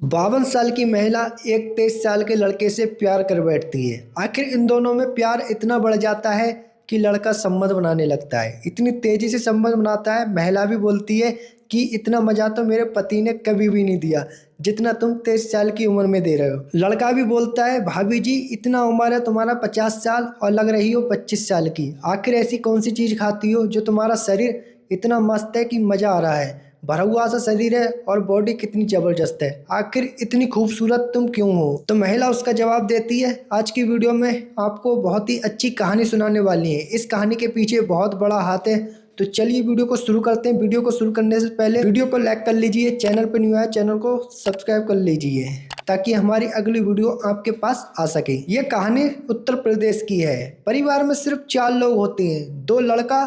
52 साल की महिला एक 23 साल के लड़के से प्यार कर बैठती है। आखिर इन दोनों में प्यार इतना बढ़ जाता है कि लड़का संबंध बनाने लगता है। इतनी तेजी से संबंध बनाता है, महिला भी बोलती है कि इतना मजा तो मेरे पति ने कभी भी नहीं दिया जितना तुम 23 साल की उम्र में दे रहे हो। लड़का भी बोलता है, भाभी जी इतना उम्र है तुम्हारा 50 साल और लग रही हो 25 साल की। आखिर ऐसी कौन सी चीज खाती हो जो तुम्हारा शरीर इतना मस्त है कि मजा आ रहा है। भरा हुआ सा शरीर है और बॉडी कितनी जबरदस्त है। आखिर इतनी खूबसूरत तुम क्यों हो। तो महिला उसका जवाब देती है, आज की वीडियो में आपको बहुत ही अच्छी कहानी सुनाने वाली है। इस कहानी के पीछे बहुत बड़ा हाथ है। तो चलिए वीडियो को शुरू करते हैं। वीडियो को शुरू करने से पहले वीडियो को लाइक कर लीजिए, चैनल पर न्यू है चैनल को सब्सक्राइब कर लीजिए ताकि हमारी अगली वीडियो आपके पास आ सके। ये कहानी उत्तर प्रदेश की है। परिवार में सिर्फ 4 लोग होते हैं, 2 लड़का,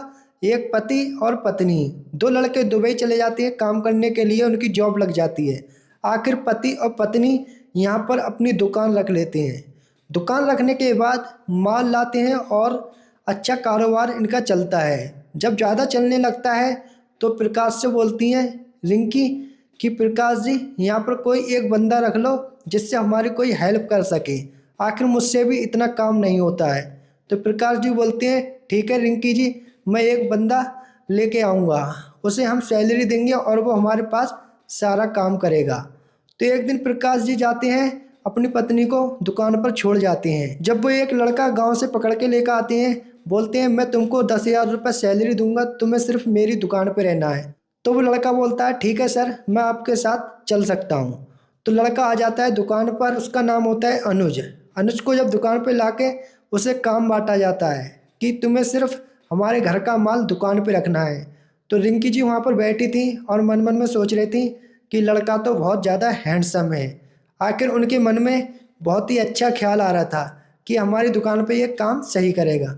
एक पति और पत्नी। 2 लड़के दुबई चले जाते हैं काम करने के लिए, उनकी जॉब लग जाती है। आखिर पति और पत्नी यहाँ पर अपनी दुकान रख लेते हैं। दुकान रखने के बाद माल लाते हैं और अच्छा कारोबार इनका चलता है। जब ज़्यादा चलने लगता है तो प्रकाश से बोलती हैं रिंकी कि प्रकाश जी यहाँ पर कोई एक बंदा रख लो जिससे हमारी कोई हेल्प कर सके। आखिर मुझसे भी इतना काम नहीं होता है। तो प्रकाश जी बोलते हैं, ठीक है रिंकी जी, मैं एक बंदा लेके आऊँगा, उसे हम सैलरी देंगे और वो हमारे पास सारा काम करेगा। तो एक दिन प्रकाश जी जाते हैं, अपनी पत्नी को दुकान पर छोड़ जाते हैं। जब वो एक लड़का गांव से पकड़ के लेकर आते हैं, बोलते हैं मैं तुमको 10,000 रुपये सैलरी दूंगा, तुम्हें सिर्फ मेरी दुकान पर रहना है। तो वो लड़का बोलता है, ठीक है सर, मैं आपके साथ चल सकता हूँ। तो लड़का आ जाता है दुकान पर, उसका नाम होता है अनुज। अनुज को जब दुकान पर लाके उसे काम बांटा जाता है कि तुम्हें सिर्फ हमारे घर का माल दुकान पे रखना है। तो रिंकी जी वहाँ पर बैठी थी और मन मन में सोच रही थी कि लड़का तो बहुत ज़्यादा हैंडसम है। आखिर उनके मन में बहुत ही अच्छा ख्याल आ रहा था कि हमारी दुकान पे ये काम सही करेगा।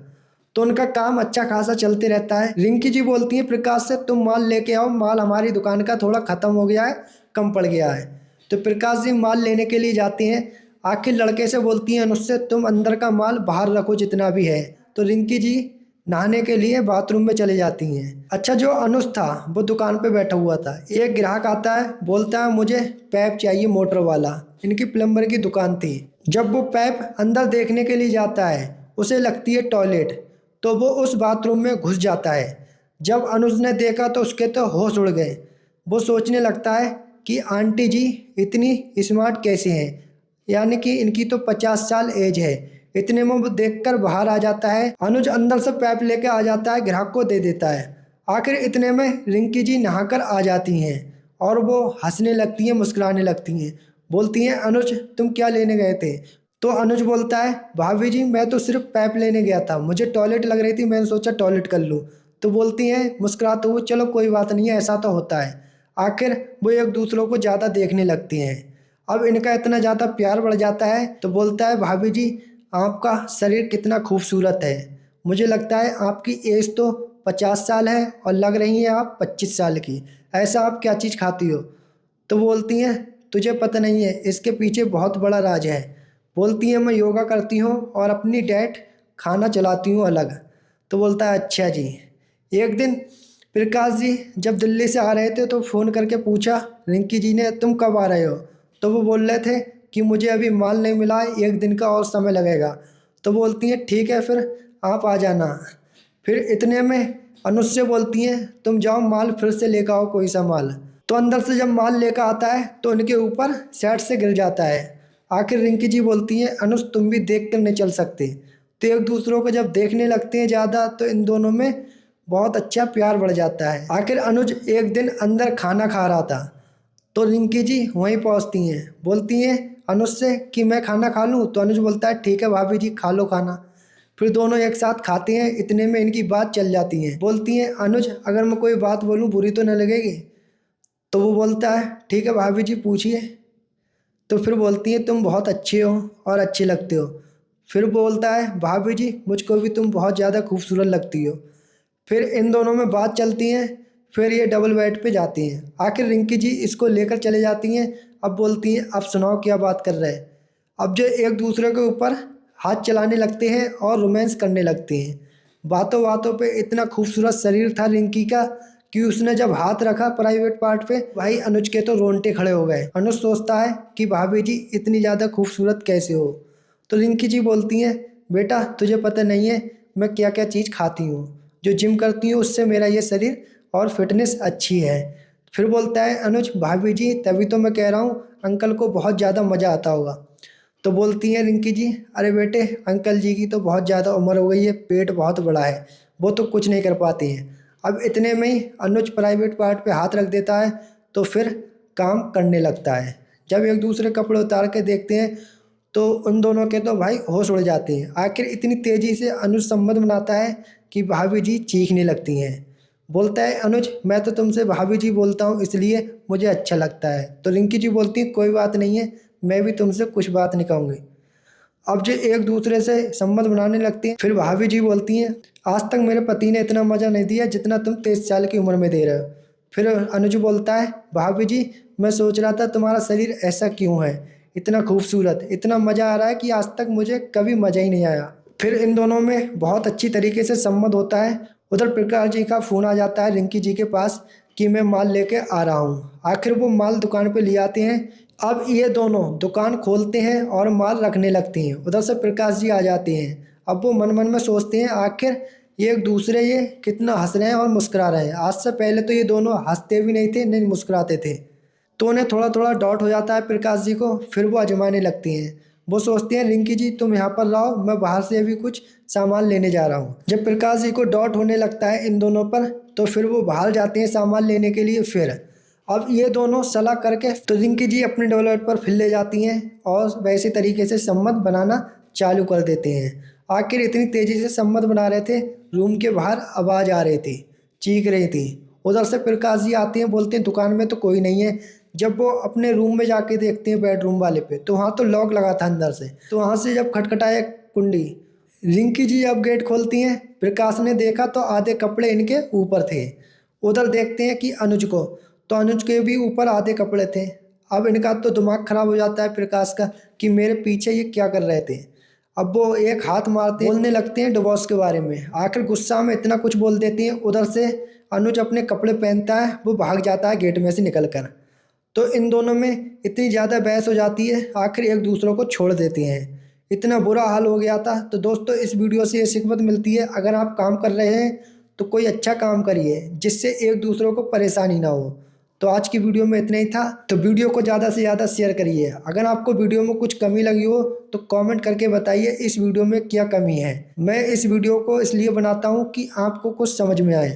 तो उनका काम अच्छा खासा चलते रहता है। रिंकी जी बोलती हैं प्रकाश से, तुम माल लेके आओ, माल हमारी दुकान का थोड़ा ख़त्म हो गया है, कम पड़ गया है। तो प्रकाश जी माल लेने के लिए जाते हैं। आखिर लड़के से बोलती हैं अनुज से, तुम अंदर का माल बाहर रखो जितना भी है। तो रिंकी जी नहाने के लिए बाथरूम में चले जाती हैं। अच्छा, जो अनुज था वो दुकान पे बैठा हुआ था। एक ग्राहक आता है, बोलता है मुझे पैप चाहिए मोटर वाला। इनकी प्लम्बर की दुकान थी। जब वो पैप अंदर देखने के लिए जाता है, उसे लगती है टॉयलेट, तो वो उस बाथरूम में घुस जाता है। जब अनुज ने देखा तो उसके तो होश उड़ गए। वो सोचने लगता है कि आंटी जी इतनी स्मार्ट कैसे हैं, यानी कि इनकी तो 50 साल एज है। इतने में वो देखकर बाहर आ जाता है। अनुज अंदर से पैप लेके आ जाता है, ग्राहक को दे देता है। आखिर इतने में रिंकी जी नहाकर आ जाती हैं और वो हंसने लगती हैं, मुस्कुराने लगती हैं। बोलती हैं, अनुज तुम क्या लेने गए थे। तो अनुज बोलता है, भाभी जी मैं तो सिर्फ पैप लेने गया था, मुझे टॉयलेट लग रही थी, मैंने सोचा टॉयलेट कर लूँ। तो बोलती हैं मुस्कुराते हुए, चलो कोई बात नहीं है, ऐसा तो होता है। आखिर वो एक दूसरों को ज़्यादा देखने लगती हैं। अब इनका इतना ज़्यादा प्यार बढ़ जाता है। तो बोलता है, भाभी जी आपका शरीर कितना खूबसूरत है, मुझे लगता है आपकी एज तो 50 साल है और लग रही हैं आप 25 साल की। ऐसा आप क्या चीज़ खाती हो। तो बोलती हैं, तुझे पता नहीं है, इसके पीछे बहुत बड़ा राज है। बोलती हैं, मैं योगा करती हूँ और अपनी डाइट खाना चलाती हूँ अलग। तो बोलता है, अच्छा जी। एक दिन प्रकाश जी जब दिल्ली से आ रहे थे तो फ़ोन करके पूछा रिंकी जी ने, तुम कब आ रहे हो। तो वो बोल रहे थे कि मुझे अभी माल नहीं मिला है, 1 दिन का और समय लगेगा। तो बोलती हैं, ठीक है फिर आप आ जाना। फिर इतने में अनुज से बोलती हैं, तुम जाओ माल फिर से लेकर आओ कोई सा माल। तो अंदर से जब माल लेकर आता है तो उनके ऊपर साइड से गिर जाता है। आखिर रिंकी जी बोलती हैं, अनुज तुम भी देख कर नहीं चल सकते। तो एक दूसरों को जब देखने लगते हैं ज़्यादा तो इन दोनों में बहुत अच्छा प्यार बढ़ जाता है। आखिर अनुज एक दिन अंदर खाना खा रहा था तो रिंकी जी वहीं पहुंचती हैं। बोलती हैं अनुज से कि मैं खाना खा लूं। तो अनुज बोलता है, ठीक है भाभी जी खा लो खाना। फिर दोनों एक साथ खाते हैं। इतने में इनकी बात चल जाती है। बोलती हैं, अनुज अगर मैं कोई बात बोलूं बुरी तो न लगेगी। तो वो बोलता है, ठीक है भाभी जी पूछिए। तो फिर बोलती हैं, तुम बहुत अच्छे हो और अच्छे लगते हो। फिर बोलता है, भाभी जी मुझको भी तुम बहुत ज़्यादा खूबसूरत लगती हो। फिर इन दोनों में बात चलती है। फिर ये डबल बेड पे जाती हैं। आखिर रिंकी जी इसको लेकर चले जाती हैं। अब बोलती हैं, अब सुनाओ क्या बात कर रहे हैं। अब जो एक दूसरे के ऊपर हाथ चलाने लगते हैं और रोमांस करने लगते हैं। बातों बातों पे इतना खूबसूरत शरीर था रिंकी का कि उसने जब हाथ रखा प्राइवेट पार्ट पे, भाई अनुज के तो रोंगटे खड़े हो गए। अनुज सोचता है कि भाभी जी इतनी ज़्यादा खूबसूरत कैसे हो। तो रिंकी जी बोलती हैं, बेटा तुझे पता नहीं है मैं क्या क्या चीज़ खाती हूँ, जो जिम करती हूँ उससे मेरा ये शरीर और फिटनेस अच्छी है। फिर बोलता है अनुज, भाभी जी तभी तो मैं कह रहा हूँ अंकल को बहुत ज़्यादा मज़ा आता होगा। तो बोलती हैं रिंकी जी, अरे बेटे अंकल जी की तो बहुत ज़्यादा उम्र हो गई है, पेट बहुत बड़ा है, वो तो कुछ नहीं कर पाती हैं। अब इतने में ही अनुज प्राइवेट पार्ट पे हाथ रख देता है तो फिर काम करने लगता है। जब एक दूसरे कपड़े उतार के देखते हैं तो उन दोनों के तो भाई होश उड़ जाते हैं। आखिर इतनी तेज़ी से अनुज संबंध बनाता है कि भाभी जी चीखने लगती हैं। बोलता है अनुज, मैं तो तुमसे भाभी जी बोलता हूँ इसलिए मुझे अच्छा लगता है। तो रिंकी जी बोलती है, कोई बात नहीं है, मैं भी तुमसे कुछ बात नहीं कहूँगी। अब जो एक दूसरे से संबंध बनाने लगती हैं, फिर भाभी जी बोलती हैं, आज तक मेरे पति ने इतना मज़ा नहीं दिया जितना तुम 23 साल की उम्र में दे रहे हो। फिर अनुज बोलता है, भाभी जी मैं सोच रहा था तुम्हारा शरीर ऐसा क्यों है, इतना खूबसूरत, इतना मज़ा आ रहा है कि आज तक मुझे कभी मज़ा ही नहीं आया। फिर इन दोनों में बहुत अच्छी तरीके से संबंध होता है। उधर प्रकाश जी का फ़ोन आ जाता है रिंकी जी के पास कि मैं माल लेके आ रहा हूँ। आखिर वो माल दुकान पे ले आते हैं। अब ये दोनों दुकान खोलते हैं और माल रखने लगते हैं। उधर से प्रकाश जी आ जाते हैं। अब वो मन मन में सोचते हैं आखिर ये एक दूसरे ये कितना हंस रहे हैं और मुस्कुरा रहे हैं। आज से पहले तो ये दोनों हंसते भी नहीं थे, नहीं मुस्कुराते थे। तो उन्हें थोड़ा थोड़ा डाउट हो जाता है प्रकाश जी को। फिर वो आजमाने लगती हैं। वो सोचती हैं, रिंकी जी तुम यहाँ पर रहो, मैं बाहर से अभी कुछ सामान लेने जा रहा हूँ। जब प्रकाश जी को डाउट होने लगता है इन दोनों पर, तो फिर वो बाहर जाते हैं सामान लेने के लिए। फिर अब ये दोनों सलाह करके तो रिंकी जी अपने डेवलपर पर फिर ले जाती हैं और वैसे तरीके से संबंध बनाना चालू कर देते हैं। आखिर इतनी तेज़ी से संबंध बना रहे थे, रूम के बाहर आवाज़ आ रही थी, चीख रही थी। उधर से प्रकाश जी आते हैं, बोलते हैं दुकान में तो कोई नहीं है। जब वो अपने रूम में जाके देखते हैं बेडरूम वाले पे, तो वहाँ तो लॉक लगा था अंदर से। तो वहाँ से जब खटखटाया कुंडी, रिंकी जी अब गेट खोलती हैं। प्रकाश ने देखा तो आधे कपड़े इनके ऊपर थे। उधर देखते हैं कि अनुज को, तो अनुज के भी ऊपर आधे कपड़े थे। अब इनका तो दिमाग खराब हो जाता है प्रकाश का कि मेरे पीछे ये क्या कर रहे थे। अब वो एक हाथ मारते बोलने लगते हैं डिवोर्स के बारे में। आखिर गुस्सा में इतना कुछ बोल देती हैं। उधर से अनुज अपने कपड़े पहनता है, वो भाग जाता है गेट में से निकल कर। तो इन दोनों में इतनी ज़्यादा बहस हो जाती है, आखिर एक दूसरों को छोड़ देते हैं। इतना बुरा हाल हो गया था। तो दोस्तों इस वीडियो से ये सीखमत मिलती है, अगर आप काम कर रहे हैं तो कोई अच्छा काम करिए जिससे एक दूसरों को परेशानी ना हो। तो आज की वीडियो में इतना ही था। तो वीडियो को ज़्यादा से ज़्यादा शेयर करिए। अगर आपको वीडियो में कुछ कमी लगी हो तो कमेंट करके बताइए इस वीडियो में क्या कमी है। मैं इस वीडियो को इसलिए बनाता हूँ कि आपको कुछ समझ में आए।